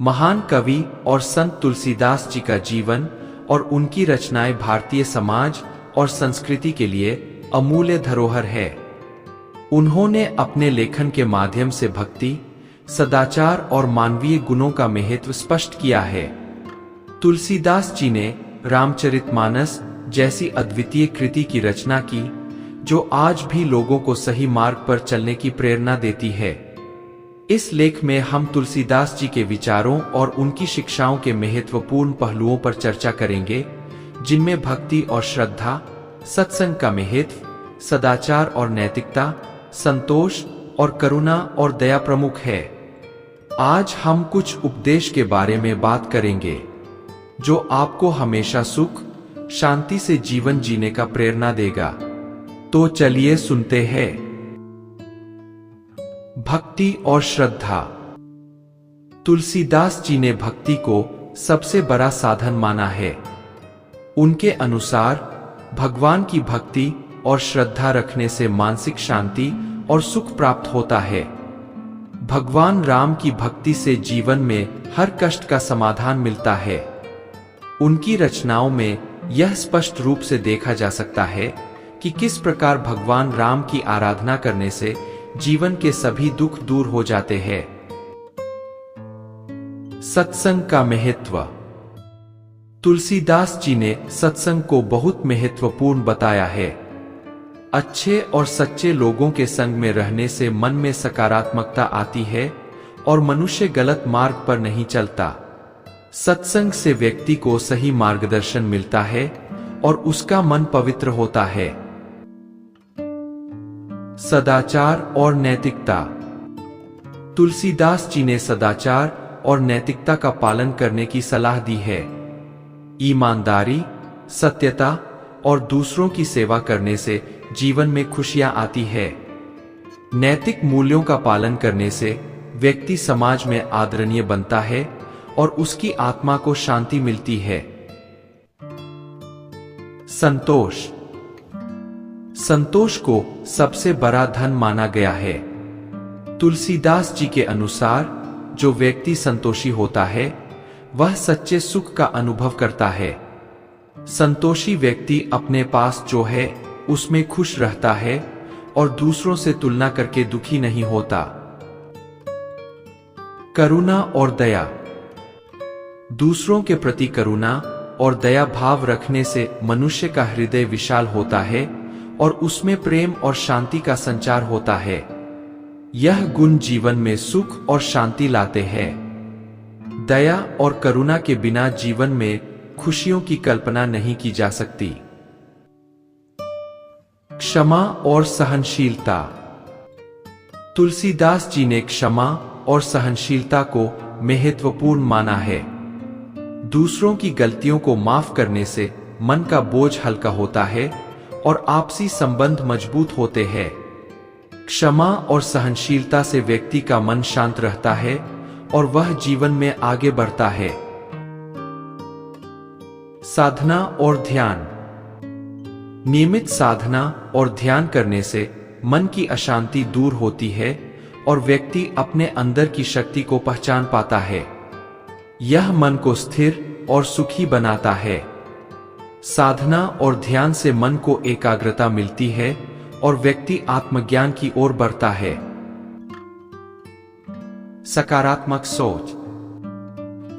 महान कवि और संत तुलसीदास जी का जीवन और उनकी रचनाएं भारतीय समाज और संस्कृति के लिए अमूल्य धरोहर है। उन्होंने अपने लेखन के माध्यम से भक्ति, सदाचार और मानवीय गुणों का महत्व स्पष्ट किया है। तुलसीदास जी ने रामचरितमानस जैसी अद्वितीय कृति की रचना की, जो आज भी लोगों को सही मार्ग पर चलने की प्रेरणा देती है। इस लेख में हम तुलसीदास जी के विचारों और उनकी शिक्षाओं के महत्वपूर्ण पहलुओं पर चर्चा करेंगे, जिनमें भक्ति और श्रद्धा, सत्संग का महत्व, सदाचार और नैतिकता, संतोष और करुणा और दया प्रमुख है। आज हम कुछ उपदेश के बारे में बात करेंगे, जो आपको हमेशा सुख, शांति से जीवन जीने का प्रेरणा देगा। तो चलिए सुनते हैं। भक्ति और श्रद्धा। तुलसीदास जी ने भक्ति को सबसे बड़ा साधन माना है। उनके अनुसार भगवान की भक्ति और श्रद्धा रखने से मानसिक शांति और सुख प्राप्त होता है। भगवान राम की भक्ति से जीवन में हर कष्ट का समाधान मिलता है। उनकी रचनाओं में यह स्पष्ट रूप से देखा जा सकता है कि किस प्रकार भगवान राम की आराधना करने से जीवन के सभी दुख दूर हो जाते हैं। सत्संग का महत्व। तुलसीदास जी ने सत्संग को बहुत महत्वपूर्ण बताया है। अच्छे और सच्चे लोगों के संग में रहने से मन में सकारात्मकता आती है और मनुष्य गलत मार्ग पर नहीं चलता। सत्संग से व्यक्ति को सही मार्गदर्शन मिलता है और उसका मन पवित्र होता है। सदाचार और नैतिकता। तुलसीदास जी ने सदाचार और नैतिकता का पालन करने की सलाह दी है। ईमानदारी, सत्यता और दूसरों की सेवा करने से जीवन में खुशियां आती है। नैतिक मूल्यों का पालन करने से व्यक्ति समाज में आदरणीय बनता है और उसकी आत्मा को शांति मिलती है। संतोष। संतोष को सबसे बड़ा धन माना गया है। तुलसीदास जी के अनुसार जो व्यक्ति संतोषी होता है, वह सच्चे सुख का अनुभव करता है। संतोषी व्यक्ति अपने पास जो है उसमें खुश रहता है और दूसरों से तुलना करके दुखी नहीं होता। करुणा और दया। दूसरों के प्रति करुणा और दया भाव रखने से मनुष्य का हृदय विशाल होता है और उसमें प्रेम और शांति का संचार होता है। यह गुण जीवन में सुख और शांति लाते हैं। दया और करुणा के बिना जीवन में खुशियों की कल्पना नहीं की जा सकती। क्षमा और सहनशीलता। तुलसीदास जी ने क्षमा और सहनशीलता को महत्वपूर्ण माना है। दूसरों की गलतियों को माफ करने से मन का बोझ हल्का होता है और आपसी संबंध मजबूत होते हैं। क्षमा और सहनशीलता से व्यक्ति का मन शांत रहता है और वह जीवन में आगे बढ़ता है। साधना और ध्यान। नियमित साधना और ध्यान करने से मन की अशांति दूर होती है और व्यक्ति अपने अंदर की शक्ति को पहचान पाता है। यह मन को स्थिर और सुखी बनाता है। साधना और ध्यान से मन को एकाग्रता मिलती है और व्यक्ति आत्मज्ञान की ओर बढ़ता है। सकारात्मक सोच।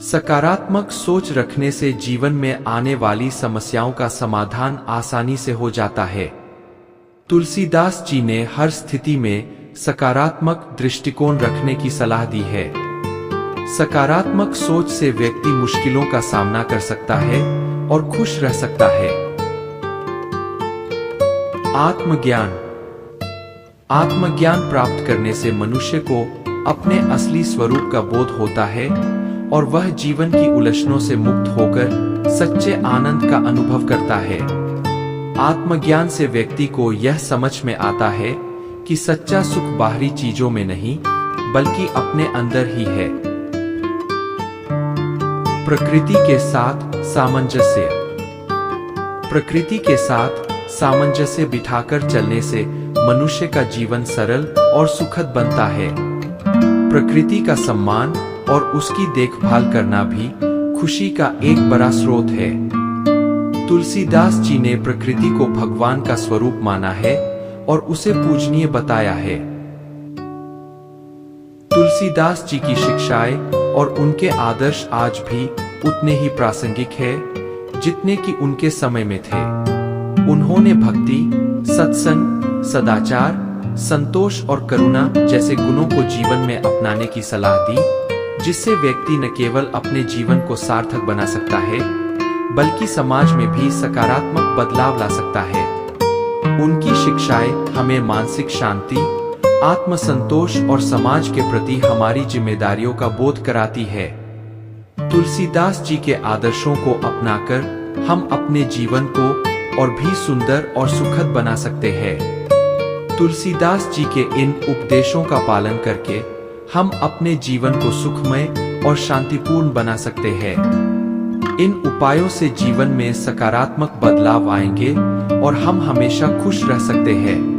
सकारात्मक सोच रखने से जीवन में आने वाली समस्याओं का समाधान आसानी से हो जाता है। तुलसीदास जी ने हर स्थिति में सकारात्मक दृष्टिकोण रखने की सलाह दी है। सकारात्मक सोच से व्यक्ति मुश्किलों का सामना कर सकता है और खुश रह सकता है। आत्मज्ञान। आत्मज्ञान प्राप्त करने से मनुष्य को अपने असली स्वरूप का बोध होता है और वह जीवन की उलझनों से मुक्त होकर सच्चे आनंद का अनुभव करता है। आत्मज्ञान से व्यक्ति को यह समझ में आता है कि सच्चा सुख बाहरी चीजों में नहीं, बल्कि अपने अंदर ही है। प्रकृति के साथ सामंजस्य। प्रकृति के साथ सामंजस्य बिठाकर चलने से मनुष्य का जीवन सरल और सुखद बनता है। प्रकृति का सम्मान और उसकी देखभाल करना भी खुशी का एक बड़ा स्रोत है। तुलसीदास जी ने प्रकृति को भगवान का स्वरूप माना है और उसे पूजनीय बताया है। तुलसीदास जी की शिक्षाएं और उनके आदर्श आज भी उतने ही प्रासंगिक है जितने कि उनके समय में थे। उन्होंने भक्ति, सत्संग, सदाचार, संतोष और करुणा जैसे गुणों को जीवन में अपनाने की सलाह दी, जिससे व्यक्ति न केवल अपने जीवन को सार्थक बना सकता है बल्कि समाज में भी सकारात्मक बदलाव ला सकता है। उनकी शिक्षाएं हमें मानसिक शांति, आत्मसंतोष और समाज के प्रति हमारी जिम्मेदारियों का बोध कराती है। तुलसीदास जी के आदर्शों को अपनाकर हम अपने जीवन को और भी सुंदर और सुखद बना सकते हैं। तुलसीदास जी के इन उपदेशों का पालन करके हम अपने जीवन को सुखमय और शांतिपूर्ण बना सकते हैं। इन उपायों से जीवन में सकारात्मक बदलाव आएंगे और हम हमेशा खुश रह सकते हैं।